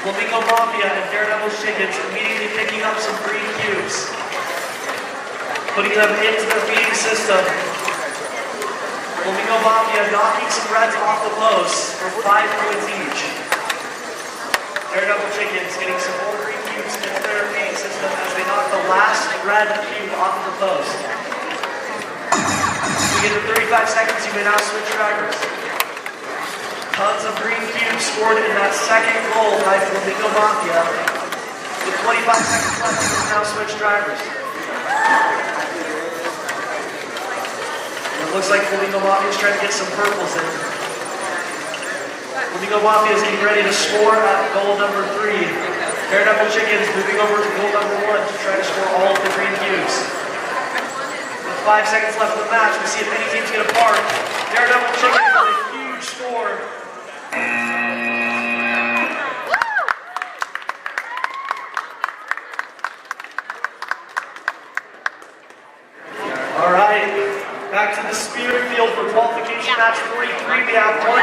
Flamingo Mafia and Daredevil Chickens immediately picking up some green cubes, putting them into their feeding system. Flamingo Mafia knocking some reds off the post for 5 points each. Daredevil Chickens getting some more green cubes into their feeding system as they knock the last red cube off of the post. We get to 35 seconds, you may now switch drivers. Tons of green cubes scored in that second goal by Flamingo Mafia. With 25 seconds left, you can now switch drivers. It looks like Flamingo Mafia is trying to get some purples in. Flamingo Mafia is getting ready to score at goal number 3. Daredevil Chickens moving over to goal number 1 to try to score all of the green cubes. With 5 seconds left of the match, we see if any teams get apart. Daredevil Chickens with a huge score. All right, back to the Spirit Field for qualification match 43. We have one